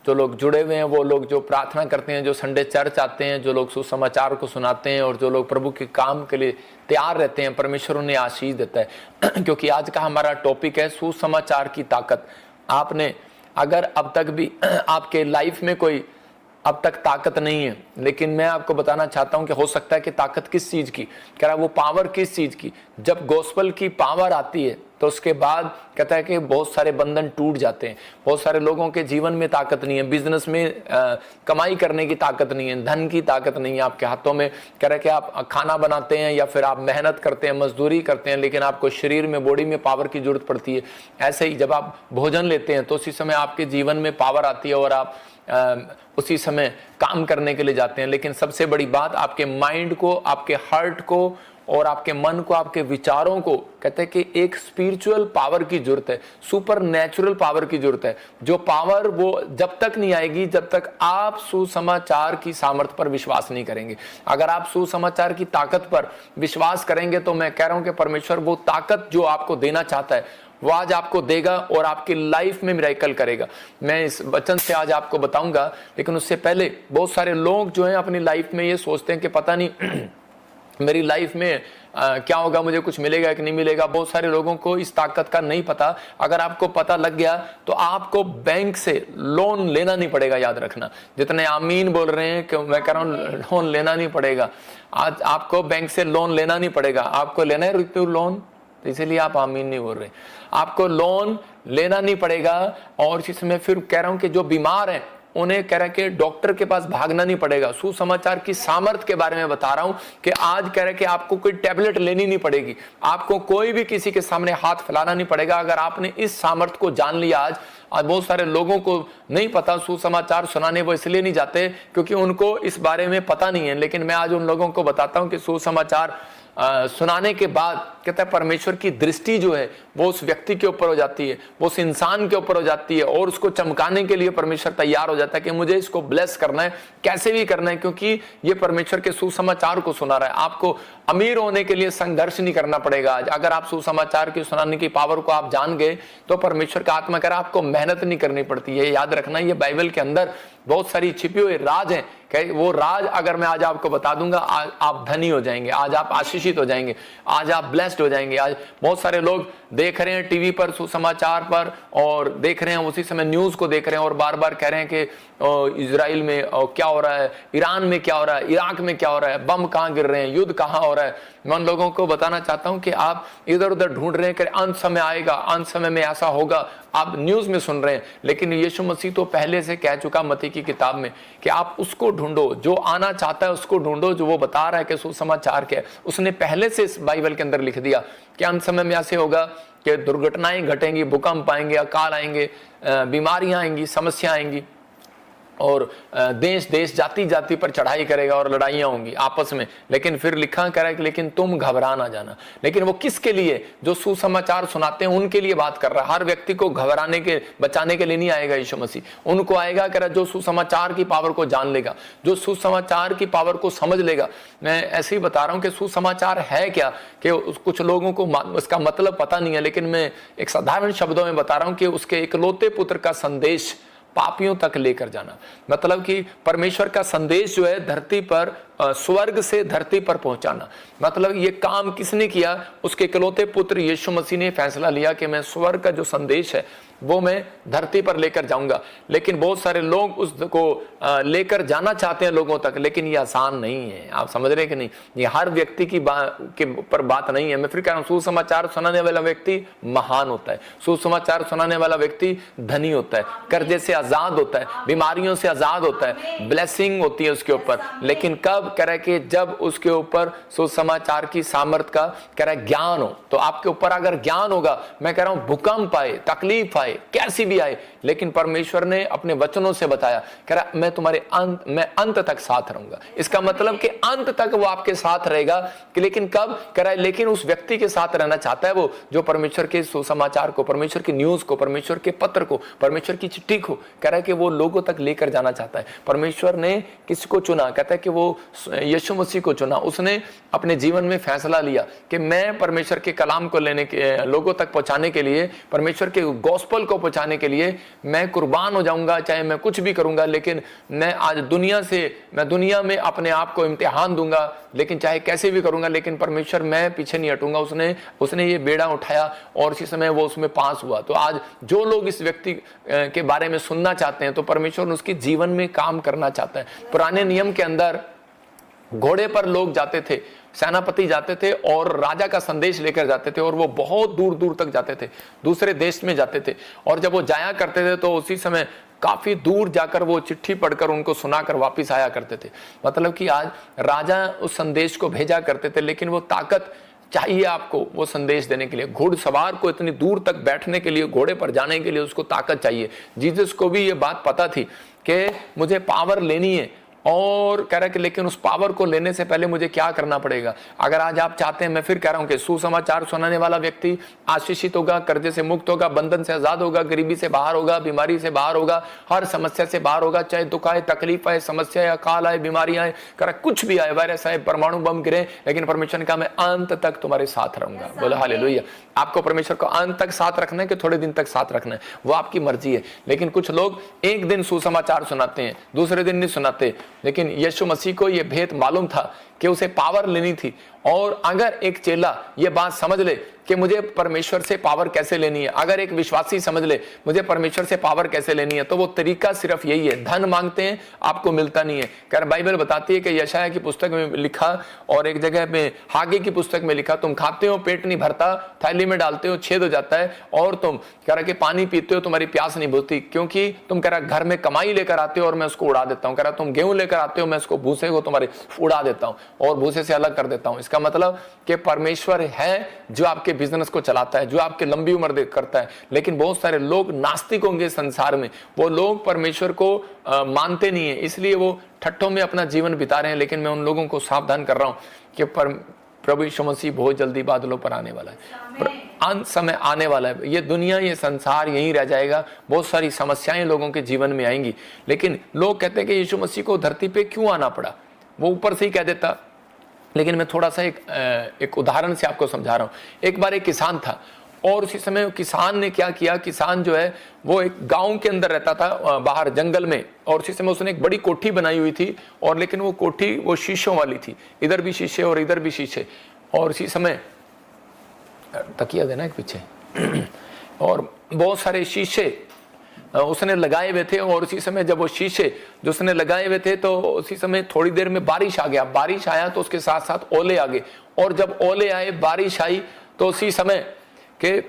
जो लोग जुड़े हुए हैं, वो लोग जो प्रार्थना करते हैं, जो संडे चर्च आते हैं, जो लोग सुसमाचार को सुनाते हैं और जो लोग प्रभु के काम के लिए तैयार रहते हैं, परमेश्वर उन्हें आशीष देता है। क्योंकि आज का हमारा टॉपिक है सुसमाचार की ताकत। आपने अगर अब तक भी आपके लाइफ में कोई अब तक ताकत नहीं है, लेकिन मैं आपको बताना चाहता हूं कि हो सकता है कि ताकत किस चीज की, कह रहा वो पावर किस चीज की। जब गॉस्पेल की पावर आती है तो उसके बाद कहता है कि बहुत सारे बंधन टूट जाते हैं। बहुत सारे लोगों के जीवन में ताकत नहीं है, बिजनेस में कमाई करने की ताकत नहीं है, धन की ताकत नहीं है आपके हाथों में। कह रहा है कि आप खाना बनाते हैं या फिर आप मेहनत करते हैं, मजदूरी करते हैं, लेकिन आपको शरीर में, बॉडी में पावर की जरूरत पड़ती है। ऐसे ही जब आप भोजन लेते हैं तो उसी समय आपके जीवन में पावर आती है और आप उसी समय काम करने के लिए जाते हैं। लेकिन सबसे बड़ी बात, आपके माइंड को, आपके हार्ट को और आपके मन को, आपके विचारों को, कहते हैं कि एक स्पिरिचुअल पावर की जरूरत है, सुपर नेचुरल पावर की जरूरत है। जो पावर वो जब तक नहीं आएगी जब तक आप सुसमाचार की सामर्थ्य पर विश्वास नहीं करेंगे। अगर आप सुसमाचार की ताकत पर विश्वास करेंगे तो मैं कह रहा हूं कि परमेश्वर वो ताकत जो आपको देना चाहता है वो आज आपको देगा और आपकी लाइफ में मिरेकल करेगा। मैं इस वचन से आज आपको बताऊंगा, लेकिन उससे पहले बहुत सारे लोग जो हैं अपनी लाइफ में ये सोचते हैं कि पता नहीं मेरी लाइफ में क्या होगा, मुझे कुछ मिलेगा कि नहीं मिलेगा। बहुत सारे लोगों को इस ताकत का नहीं पता। अगर आपको पता लग गया तो आपको बैंक से लोन लेना नहीं पड़ेगा। याद रखना, जितने आमीन बोल रहे हैं कि मैं कह रहा हूं लोन लेना नहीं पड़ेगा। आज आपको बैंक से लोन लेना नहीं पड़ेगा। आपको लेना है रुपये लोन, तो इसीलिए आप आमीन नहीं बोल रहे। आपको लोन लेना नहीं पड़ेगा। और इसी समय फिर कह रहा हूं कि जो बीमार हैं उन्हें कह रहा है कि डॉक्टर के पास भागना नहीं पड़ेगा। सुसमाचार की सामर्थ के बारे में बता रहा हूं कि आज कह रहा है कि आपको कोई टैबलेट लेनी नहीं पड़ेगी, आपको कोई भी किसी के सामने हाथ फैलाना नहीं पड़ेगा। अगर आपने इस सामर्थ को जान लिया आज बहुत सारे लोगों को नहीं पता, सुसमाचार सुनाने वो इसलिए नहीं जाते क्योंकि उनको इस बारे में पता नहीं है। लेकिन मैं आज उन लोगों को बताता हूं कि सुसमाचार सुनाने के बाद कहता है परमेश्वर की दृष्टि जो है वो उस व्यक्ति के ऊपर हो जाती है, वो उस इंसान के ऊपर हो जाती है और उसको चमकाने के लिए परमेश्वर तैयार हो जाता है कि मुझे इसको ब्लेस करना है, कैसे भी करना है, क्योंकि ये परमेश्वर के सुसमाचार को सुना रहा है। आपको अमीर होने के लिए संघर्ष नहीं करना पड़ेगा। आज अगर आप सुसमाचार की सुनाने की पावर को आप जान गए तो परमेश्वर का आत्मा कह रहा है आपको मेहनत नहीं करनी पड़ती है। याद रखना, ये बाइबल के अंदर बहुत सारी छिपी हुई राज है। वो राज अगर मैं आज आपको बता दूंगा, आज आप धनी हो जाएंगे, आज आप आशीषित हो जाएंगे, आज आप ब्लेस्ड हो जाएंगे। आज बहुत सारे लोग देख रहे हैं टीवी पर, सुसमाचार पर, और देख रहे हैं उसी समय न्यूज को देख रहे हैं और बार बार कह रहे हैं कि इजराइल में क्या हो रहा है, ईरान में क्या हो रहा है, इराक में क्या हो रहा है, बम कहाँ गिर रहे हैं, युद्ध कहाँ हो रहा है। मैं उन लोगों को बताना चाहता हूं कि आप इधर उधर ढूंढ रहे हैं कि अंत समय आएगा, अंत समय में ऐसा होगा, आप न्यूज में सुन रहे हैं। लेकिन यीशु मसीह तो पहले से कह चुका मत्ती की किताब में कि आप उसको ढूंढो, जो आना चाहता है उसको ढूंढो, जो वो बता रहा है कि सुसमाचार क्या है। उसने पहले से इस बाइबल के अंदर लिख दिया कि अंत समय में ऐसे होगा कि दुर्घटनाएं घटेंगी, भूकंप आएंगे, अकाल आएंगे, बीमारियां आएंगी, समस्या आएंगी और देश देश जाति जाति पर चढ़ाई करेगा और लड़ाइयां होंगी आपस में। लेकिन फिर लिखा करा है कि लेकिन तुम घबरा ना जाना। लेकिन वो किसके लिए? जो सुसमाचार सुनाते हैं उनके लिए बात कर रहा है। हर व्यक्ति को घबराने के, बचाने के लिए नहीं आएगा यीशु मसीह। उनको आएगा कह रहा जो सुसमाचार की पावर को जान लेगा, जो सुसमाचार की पावर को समझ लेगा। मैं ऐसे ही बता रहा हूं कि सुसमाचार है क्या, कि कुछ लोगों को उसका मतलब पता नहीं है, लेकिन मैं एक साधारण शब्दों में बता रहा हूं कि उसके इकलौते पुत्र का संदेश पापियों तक लेकर जाना। मतलब कि परमेश्वर का संदेश जो है धरती पर, स्वर्ग से धरती पर पहुंचाना। मतलब ये काम किसने किया? उसके इकलौते पुत्र यीशु मसीह ने फैसला लिया कि मैं स्वर्ग का जो संदेश है वो मैं धरती पर लेकर जाऊंगा। लेकिन बहुत सारे लोग उसको लेकर जाना चाहते हैं लोगों तक, लेकिन ये आसान नहीं है। आप समझ रहे हैं कि नहीं? ये हर व्यक्ति की के पर बात नहीं है। मैं फिर कह रहा हूं, सुसमाचार सुनाने वाला व्यक्ति महान होता है, सुसमाचार सुनाने वाला व्यक्ति धनी होता है, कर्जे से आजाद होता है, बीमारियों से आजाद होता है, ब्लेसिंग होती है उसके ऊपर। लेकिन कब? कह रहा है कि जब उसके ऊपर सुसमाचार की सामर्थ का कह रहा है ज्ञान हो। तो आपके ऊपर अगर ज्ञान होगा, मैं कह रहा हूं भूकंप आए, तकलीफ आए, कैसी भी आए, लेकिन परमेश्वर ने अपने वचनों से बताया, कह रहा मैं तुम्हारे मैं अंत तक साथ रहूंगा। इसका मतलब कि अंत तक वो आपके साथ रहेगा। कि लेकिन कब? कह रहा है लेकिन उस व्यक्ति के साथ रहना चाहता है वो जो परमेश्वर के सुसमाचार को, परमेश्वर की न्यूज को, परमेश्वर के पत्र को, परमेश्वर की चिट्ठी को कह रहा है कि वो लोगों तक लेकर जाना चाहता है। परमेश्वर ने किसको चुना? कहता है कि वो यीशु मसीह को चुना। उसने अपने जीवन में फैसला लिया कि मैं परमेश्वर के कलाम को लेने के, लोगों तक पहुंचाने के लिए, परमेश्वर के गॉस्पेल को पहुंचाने के लिए मैं कुर्बान हो जाऊंगा, चाहे मैं कुछ भी करूंगा, लेकिन मैं आज दुनिया में अपने आप को इम्तिहान दूंगा, लेकिन चाहे कैसे भी करूंगा, लेकिन परमेश्वर मैं पीछे नहीं हटूंगा। उसने ये बेड़ा उठाया और इसी समय वो उसमें पास हुआ। तो आज जो लोग इस व्यक्ति के बारे में सुनना चाहते हैं, तो परमेश्वर उसके जीवन में काम करना चाहता है। पुराने नियम के अंदर घोड़े पर लोग जाते थे, सेनापति जाते थे और राजा का संदेश लेकर जाते थे, और वो बहुत दूर दूर तक जाते थे, दूसरे देश में जाते थे। और जब वो जाया करते थे तो उसी समय काफी दूर जाकर वो चिट्ठी पढ़कर उनको सुनाकर वापस आया करते थे। मतलब कि आज राजा उस संदेश को भेजा करते थे, लेकिन वो ताकत चाहिए आपको वो संदेश देने के लिए। घुड़सवार को इतनी दूर तक बैठने के लिए, घोड़े पर जाने के लिए उसको ताकत चाहिए। जीसस को भी ये बात पता थी कि मुझे पावर लेनी है, और कह रहा है कि लेकिन उस पावर को लेने से पहले मुझे क्या करना पड़ेगा। अगर आज आप चाहते हैं, मैं फिर कह रहा हूं कि सुसमाचार सुनाने वाला व्यक्ति आशीषित होगा, कर्जे से मुक्त होगा, बंधन से आजाद होगा, गरीबी से बाहर होगा, बीमारी से बाहर होगा, हर समस्या से बाहर होगा। चाहे दुख आए, तकलीफ आए, समस्या आए, अकाल आए, बीमारियां आए, कह कुछ भी आए, वायरस आए, परमाणु बम गिरे, लेकिन परमेश्वर ने कहा मैं अंत तक तुम्हारे साथ रहूंगा। बोला हालेलुया। आपको परमेश्वर को अंत तक साथ रखना है कि थोड़े दिन तक साथ रखना है, वो आपकी मर्जी है। लेकिन कुछ लोग एक दिन सुसमाचार सुनाते हैं, दूसरे दिन नहीं सुनाते। लेकिन यीशु मसीह को यह भेद मालूम था कि उसे पावर लेनी थी, और अगर एक चेला ये बात समझ ले कि मुझे परमेश्वर से पावर कैसे लेनी है, अगर एक विश्वासी समझ ले मुझे परमेश्वर से पावर कैसे लेनी है, तो वो तरीका सिर्फ यही है। धन मांगते हैं, आपको मिलता नहीं है। कर बाइबल बताती है कि यशायाह की पुस्तक में लिखा, और एक जगह में हागे की पुस्तक में लिखा, तुम खाते हो पेट नहीं भरता, थैली में डालते हो छेद हो जाता है, और तुम कह रहा कि पानी पीते हो तुम्हारी प्यास नहीं बुझती, क्योंकि तुम कह रहा घर में कमाई लेकर आते हो और मैं उसको उड़ा देता हूँ। कह रहा तुम गेहूं लेकर आते हो, मैं उसको भूसे को तुम्हारे उड़ा देता हूँ और भूसे से अलग कर देता हूँ। इसका मतलब कि परमेश्वर है जो आपके बिजनेस को चलाता है, जो आपके लंबी उम्र करता है। लेकिन बहुत सारे लोग नास्तिक होंगे संसार में, वो लोग परमेश्वर को मानते नहीं है, इसलिए वो ठट्ठों में अपना जीवन बिता रहे हैं। लेकिन मैं उन लोगों को सावधान कर रहा हूं कि प्रभु यीशु मसीह बहुत जल्दी बादलों पर आने वाला है, अंत समय आने वाला है। ये दुनिया, ये संसार यहीं रह जाएगा, बहुत सारी समस्याएं लोगों के जीवन में आएंगी। लेकिन लोग कहते हैं कि यीशु मसीह को धरती पे क्यों आना पड़ा, वो ऊपर से ही कह देता। लेकिन मैं थोड़ा सा एक उदाहरण से आपको समझा रहा हूं। एक बार एक किसान था, और उसी समय किसान ने क्या किया, किसान जो है वो एक गांव के अंदर रहता था, बाहर जंगल में, और उसी समय उसने एक बड़ी कोठी बनाई हुई थी, और लेकिन वो कोठी वो शीशों वाली थी, इधर भी शीशे और इधर भी शीशे। और उसी समय तकिया देना एक पीछे और बहुत सारे शीशे उसने लगाए हुए थे। और उसी समय जब वो शीशे जो उसने लगाए हुए थे, तो उसी समय थोड़ी देर में बारिश आ गया। बारिश आया तो उसके साथ साथ ओले आ गए, और जब ओले आए, बारिश आई, तो उसी समय के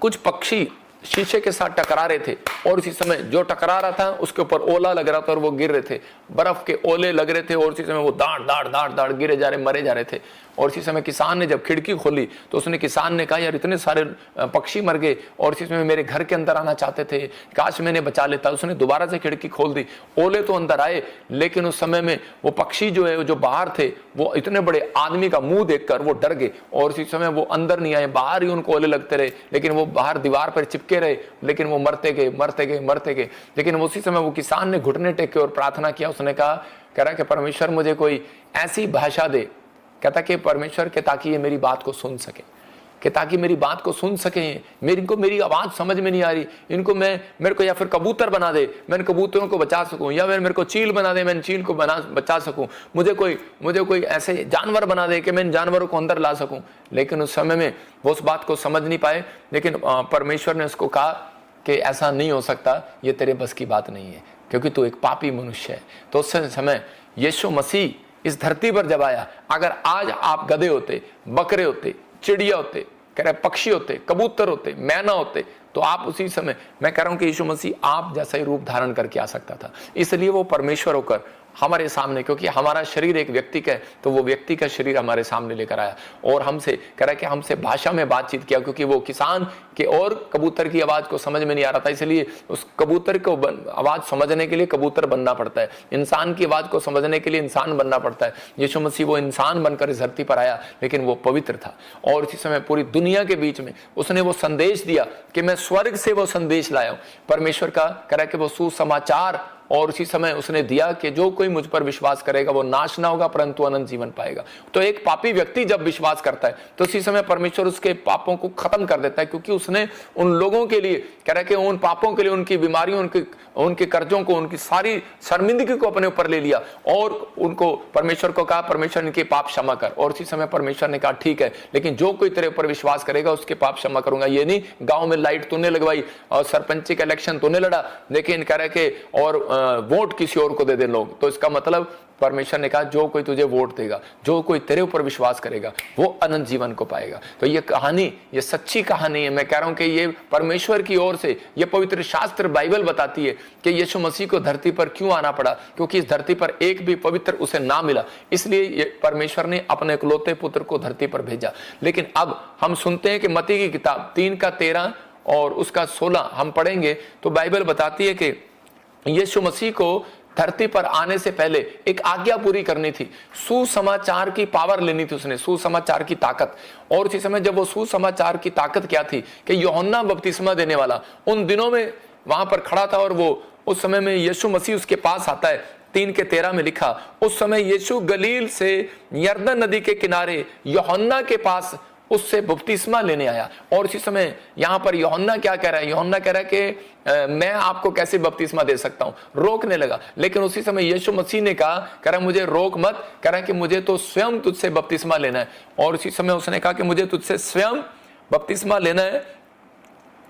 कुछ पक्षी शीशे के साथ टकरा रहे थे, और उसी समय जो टकरा रहा था उसके ऊपर ओला लग रहा था, और वो गिर रहे थे, बर्फ के ओले लग रहे थे, और उसी समय वो दाड़ दाड़ दाड़ दाड़ गिरे जा रहे, मरे जा रहे थे। और इसी समय किसान ने जब खिड़की खोली, तो उसने किसान ने कहा यार इतने सारे पक्षी मर गए, और इसी समय मेरे घर के अंदर आना चाहते थे, काश मैंने बचा लेता। उसने दोबारा से खिड़की खोल दी, ओले तो अंदर आए, लेकिन उस समय में वो पक्षी जो है जो बाहर थे, वो इतने बड़े आदमी का मुंह देखकर वो डर गए, और इसी समय वो अंदर नहीं आए, बाहर ही उनको ओले लगते रहे, लेकिन वो बाहर दीवार पर चिपके रहे, लेकिन वो मरते गए मरते गए मरते गए। लेकिन उसी समय वो किसान ने घुटने टेके और प्रार्थना किया। उसने कहा, कह रहा कि परमेश्वर मुझे कोई ऐसी भाषा दे, कहता कि परमेश्वर के ताकि ये मेरी बात को सुन सके, कि ताकि मेरी बात को सुन सके, मेरी आवाज समझ में नहीं आ रही, इनको मेरे को या फिर कबूतर बना दे, मैं कबूतरों को बचा सकूं, या फिर मेरे को चील बना दे, मैं चील को बचा सकूं, मुझे कोई ऐसे जानवर बना दे कि मैं इन जानवरों को अंदर ला सकूं। लेकिन उस समय में वो उस बात को समझ नहीं पाए। लेकिन परमेश्वर ने उसको कहा कि ऐसा नहीं हो सकता, ये तेरे बस की बात नहीं है, क्योंकि तू एक पापी मनुष्य है। तो उस समय यीशु मसीह इस धरती पर जब आया, अगर आज आप गधे होते, बकरे होते, चिड़िया होते, कह रहे पक्षी होते, कबूतर होते, मैना होते, तो आप उसी समय, मैं कह रहा हूं कि यीशु मसीह आप जैसा ही रूप धारण करके आ सकता था। इसलिए वो परमेश्वर होकर हमारे सामने, क्योंकि हमारा शरीर एक व्यक्ति का है, तो वो व्यक्ति का शरीर हमारे सामने लेकर आया, और हमसे कह रहा है कि हमसे भाषा में बातचीत किया, क्योंकि वो किसान के और कबूतर की आवाज को समझ में नहीं आ रहा था, इसलिए उस कबूतर को आवाज समझने के लिए कबूतर बनना पड़ता है, इंसान की आवाज को समझने के लिए इंसान बनना पड़ता है। यीशु मसीह वो इंसान बनकर इस धरती पर आया, लेकिन वो पवित्र था, और इसी समय पूरी दुनिया के बीच में उसने वो संदेश दिया कि मैं स्वर्ग से वो संदेश लाया हूं। परमेश्वर का कह रहा है कि वो सुसमाचार और उसी समय उसने दिया कि जो कोई मुझ पर विश्वास करेगा वो नाश ना होगा परंतु अनंत जीवन पाएगा। तो एक पापी व्यक्ति जब विश्वास करता है तो उसी समय परमेश्वर उसके पापों को खत्म कर देता है, क्योंकि उसने उन लोगों के लिए कह रहा है कि उन पापों के लिए, उनकी बीमारियों, उनके कर्जों को, उनकी सारी शर्मिंदगी को अपने ऊपर ले लिया और उनको परमेश्वर को कहा परमेश्वर इनके पाप क्षमा कर। और उसी समय परमेश्वर ने कहा ठीक है, लेकिन जो कोई तेरे ऊपर विश्वास करेगा उसके पाप क्षमा करूंगा। ये नहीं गांव में लाइट तूने लगवाई और सरपंची का इलेक्शन तूने लड़ा, लेकिन कह रहे कि और वोट किसी और को दे दे लोग। तो इसका मतलब परमेश्वर ने कहा जो कोई तुझे वोट देगा, जो कोई तेरे ऊपर विश्वास करेगा वो अनंत जीवन को पाएगा। तो ये कहानी, ये सच्ची कहानी है। मैं कह रहा हूं कि ये परमेश्वर की ओर से, ये पवित्र शास्त्र बाइबल बताती है कि यीशु मसीह को धरती पर क्यों आना पड़ा, क्योंकि इस धरती पर एक भी पवित्र उसे ना मिला, इसलिए परमेश्वर ने अपने इकलौते पुत्र को धरती पर भेजा। लेकिन अब हम सुनते हैं कि मत्ती की किताब 3:13 और उसका 16 हम पढ़ेंगे तो बाइबल बताती है कि यीशु मसीह को धरती पर आने से पहले एक आज्ञा पूरी करनी थी, सुसमाचार की पावर लेनी थी उसने, सुसमाचार की ताकत। और उसी समय जब वो सुसमाचार की ताकत क्या थी कि यूहन्ना बपतिस्मा देने वाला उन दिनों में वहां पर खड़ा था और वो उस समय में यीशु मसीह उसके पास आता है। 3:13 में लिखा, उस समय यीशु गलील से यरदन नदी के किनारे यूहन्ना के पास उससे बपतिस्मा लेने आया। और इसी समय यहां पर यूहन्ना क्या कह रहा है, यूहन्ना कह रहा है कि मैं आपको कैसे बपतिस्मा दे सकता हूं, रोकने लगा। लेकिन उसी समय यीशु मसीह ने कहा, कह रहा मुझे रोक मत, कह रहा कि मुझे तो स्वयं तुझसे बपतिस्मा लेना है। और उसी समय उसने कहा कि मुझे तुझसे स्वयं बपतिस्मा लेना है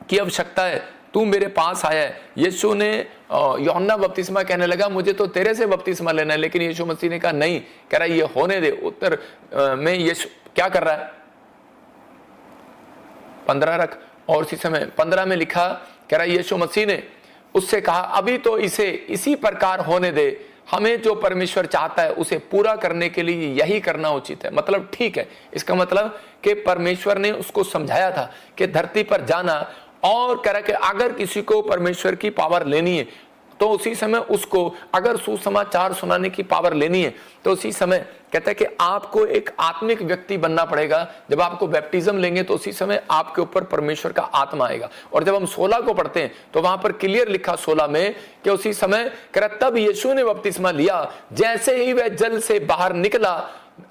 की आवश्यकता है, तू मेरे पास आया है। यीशु ने यूहन्ना बपतिस्मा कहने लगा मुझे तो तेरे से बपतिस्मा लेना है, लेकिन यीशु मसीह ने कहा नहीं, कह रहा ये होने दे। उत्तर में यीशु क्या कर रहा है, 15 रख। और इसी समय 15 में लिखा, कह रहा यीशु मसीह ने उससे कहा अभी तो इसे इसी प्रकार होने दे, हमें जो परमेश्वर चाहता है उसे पूरा करने के लिए यही करना उचित है। मतलब ठीक है, इसका मतलब कि परमेश्वर ने उसको समझाया था कि धरती पर जाना, और कह रहा कि अगर किसी को परमेश्वर की पावर लेनी है तो उसी समय उसको, अगर सुसमाचार सुनाने की पावर लेनी है तो उसी समय कहता है कि आपको एक आत्मिक व्यक्ति बनना पड़ेगा। जब आपको बैप्टिज्म लेंगे तो उसी समय आपके ऊपर परमेश्वर का आत्मा आएगा। और जब हम 16 को पढ़ते हैं तो वहां पर क्लियर लिखा 16 में कि उसी समय कह रहा तब यीशु ने बपतिस्मा लिया, जैसे ही वह जल से बाहर निकला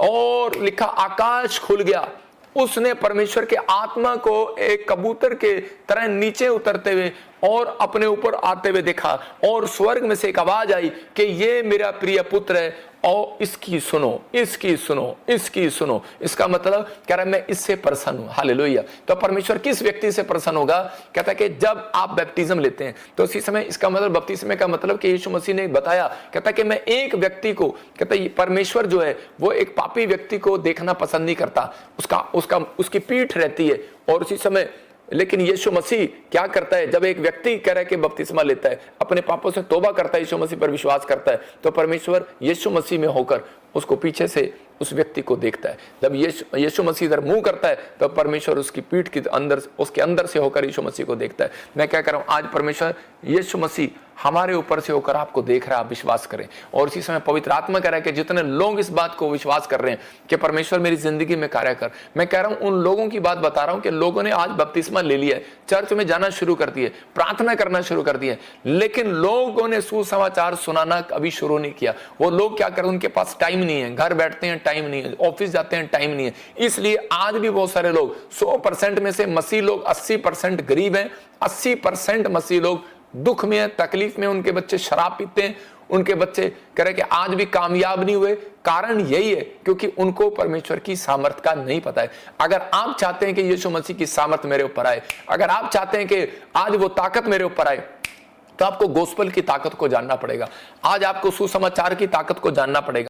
और लिखा आकाश खुल गया, उसने परमेश्वर के आत्मा को एक कबूतर के तरह नीचे उतरते हुए और अपने ऊपर आते हुए देखा, और स्वर्ग में से एक आवाज आई कि ये मेरा प्रिय पुत्र है और इसकी सुनो, इसकी सुनो, इसकी सुनो। इसका मतलब कह रहा है मैं इससे प्रसन्न हूं। हालेलुया। तो परमेश्वर किस व्यक्ति से प्रसन्न होगा, कहता है कि जब आप बैप्टिज्म लेते हैं तो उसी समय, इसका मतलब बपतिस्मे का मतलब कि यीशु मसीह ने बताया, कहता है कि मैं एक व्यक्ति को, कहता है परमेश्वर जो है वो एक पापी व्यक्ति को देखना पसंद नहीं करता, उसकी पीठ रहती है। और उसी समय लेकिन यीशु मसीह क्या करता है, जब एक व्यक्ति कह रहा है कि बपतिस्मा लेता है, अपने पापों से तौबा करता है, यीशु मसीह पर विश्वास करता है, तो परमेश्वर यीशु मसीह में होकर उसको पीछे से उस व्यक्ति को देखता है। जब यीशु मसीह इधर मुंह करता है तो परमेश्वर उसकी पीठ के अंदर, उसके अंदर से होकर यीशु मसीह को देखता है। मैं क्या कर रहा हूं, आज परमेश्वर यीशु मसीह हमारे ऊपर से होकर आपको देख रहा है, आप विश्वास करें। और इसी समय पवित्र आत्मा कह रहा है कि जितने लोग इस बात को विश्वास कर रहे हैं कि परमेश्वर मेरी जिंदगी में कार्य कर, मैं कह रहा हूं उन लोगों की बात बता रहा हूं कि लोगों ने आज बपतिस्मा ले लिया है, चर्च में जाना शुरू कर दिए, प्रार्थना करना शुरू कर दिए, लेकिन लोगों ने सुसमाचार सुनाना अभी शुरू नहीं किया। वो लोग क्या कर, उनके पास टाइम नहीं है, घर बैठते हैं टाइम नहीं है, ऑफिस जाते हैं टाइम नहीं है। इसलिए आज भी बहुत सारे लोग, 100% में से मसीह लोग 80% गरीब हैं, 80% मसीह लोग दुख में, तकलीफ में, उनके बच्चे शराब पीते हैं, उनके बच्चे कह रहे कि आज भी कामयाब नहीं हुए। कारण यही है क्योंकि उनको परमेश्वर की सामर्थ का नहीं पता है। अगर आप चाहते हैं कि यीशु मसीह की सामर्थ मेरे ऊपर आए, अगर आप चाहते हैं कि आज वो ताकत मेरे ऊपर आए, तो आपको गोस्पेल की ताकत को जानना पड़ेगा। आज आपको सुसमाचार की ताकत को जानना पड़ेगा।